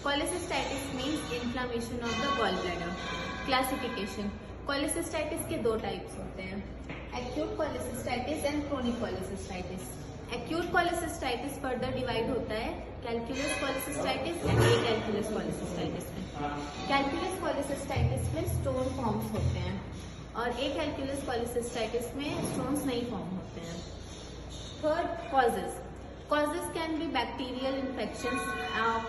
Cholecystitis means inflammation of the gallbladder. Classification. Cholecystitis के दो types होते हैं, acute cholecystitis and chronic cholecystitis. Acute cholecystitis further divide होता है calculous cholecystitis and acalculous cholecystitis में. Calculous cholecystitis में stone forms होते हैं और acalculous cholecystitis में stones नहीं form होते हैं. Third, causes. Causes can be bacterial infections,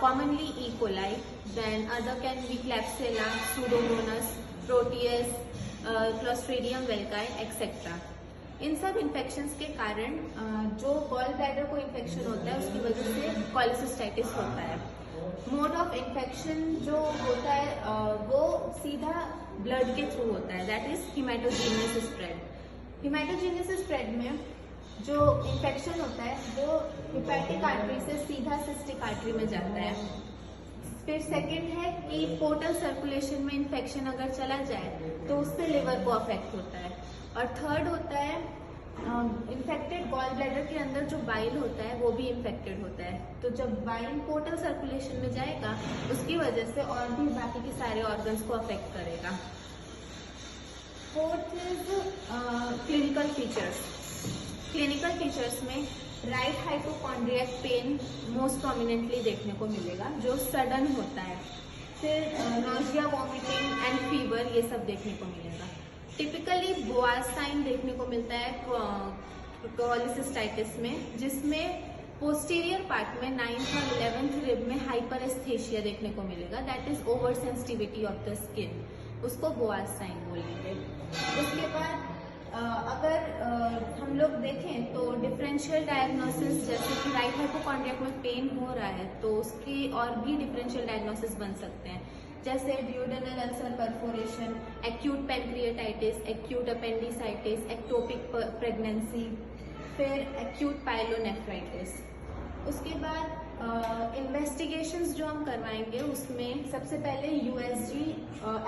commonly E. coli. Then other can be Klebsiella, Pseudomonas, Proteus, Clostridium velki, etc. इन सब इन्फेक्शंस के कारण जो गॉल ब्लैडर को इन्फेक्शन होता है उसकी वजह से cholecystitis होता है. मोड ऑफ इन्फेक्शन जो होता है वो सीधा ब्लड के थ्रू होता है, that is haematogenous spread. Haematogenous spread में जो इन्फेक्शन होता है वो हेपेटिक आर्टरी से सीधा सिस्टिक आर्टरी में जाता है. फिर सेकंड है कि पोर्टल सर्कुलेशन में इन्फेक्शन अगर चला जाए तो उससे लिवर को अफेक्ट होता है. और थर्ड होता है इन्फेक्टेड गॉल ब्लैडर के अंदर जो बाइल होता है वो भी इन्फेक्टेड होता है. तो जब बाइल पोर्टल सर्कुलेशन में जाएगा उसकी वजह से और भी बाकी के सारे ऑर्गन्स को अफेक्ट करेगा. Fourth is clinical features. Clinical features में right hypochondriac pain most prominently देखने को मिलेगा जो सडन होता है. फिर नॉजिया, वॉमिटिंग एंड फीवर ये सब देखने को मिलेगा. टिपिकली बोआज साइन देखने को मिलता है cholecystitis में, जिसमें पोस्टीरियर पार्ट में 9th और 11th रिब में हाइपरेस्थेशिया देखने को मिलेगा, that is over sensitivity of the skin. उसको बोआज साइन बोलेंगे. उसके बाद अगर हम लोग देखें तो डिफरेंशियल डायग्नोसिस, जैसे कि राइट हाइपोकॉन्ड्रियक में पेन हो रहा है तो उसकी और भी डिफरेंशियल डायग्नोसिस बन सकते हैं, जैसे duodenal ulcer perforation, acute pancreatitis, acute appendicitis, ectopic pregnancy, फिर एक्यूट पाइलोनेफ्राइटिस. उसके बाद इन्वेस्टिगेशंस जो हम करवाएंगे उसमें सबसे पहले यूएसजी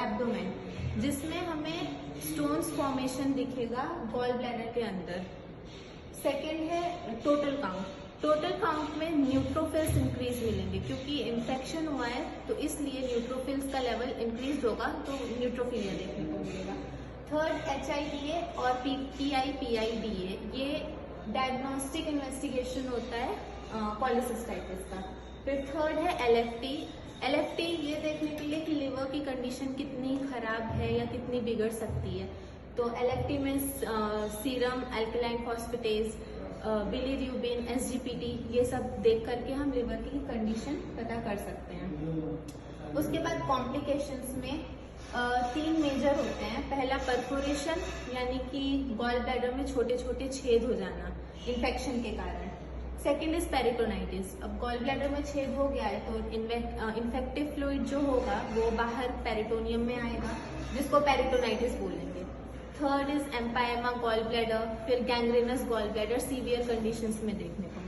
एब्डोमेन, जिसमें हमें स्टोन्स फॉर्मेशन दिखेगा गॉल ब्लैडर के अंदर. सेकेंड है टोटल काउंट. टोटल काउंट में न्यूट्रोफिल्स इंक्रीज मिलेंगे क्योंकि इन्फेक्शन हुआ है तो इसलिए न्यूट्रोफिल्स का लेवल इंक्रीज होगा तो न्यूट्रोफिलिया देखने को मिलेगा. थर्ड HIDA और PIPIDA, ये डायग्नोस्टिक इन्वेस्टिगेशन होता है cholecystitis का. फिर थर्ड है LFT ये देखने के लिए कि लिवर की कंडीशन कितनी खराब है या कितनी बिगड़ सकती है. तो LFT में serum alkaline phosphatase, bilirubin, SGPT ये सब देख करके हम लिवर की कंडीशन पता कर सकते हैं. उसके बाद कॉम्प्लिकेशंस में 3 मेजर होते हैं. पहला परफोरेशन, यानी कि गॉल ब्लैडर में छोटे छोटे छेद हो जाना इन्फेक्शन के कारण. Second is peritonitis. अब गॉल ब्लैडर में छेद हो गया है तो इन्फेक्टिव फ्लूइड जो होगा वो बाहर पेरिटोनियम में आएगा जिसको पेरिटोनाइटिस बोलेंगे. थर्ड इज एम्पायमा गॉल ब्लैडर, फिर गैंग्रेनस गॉल ब्लैडर सीवियर कंडीशंस में देखने को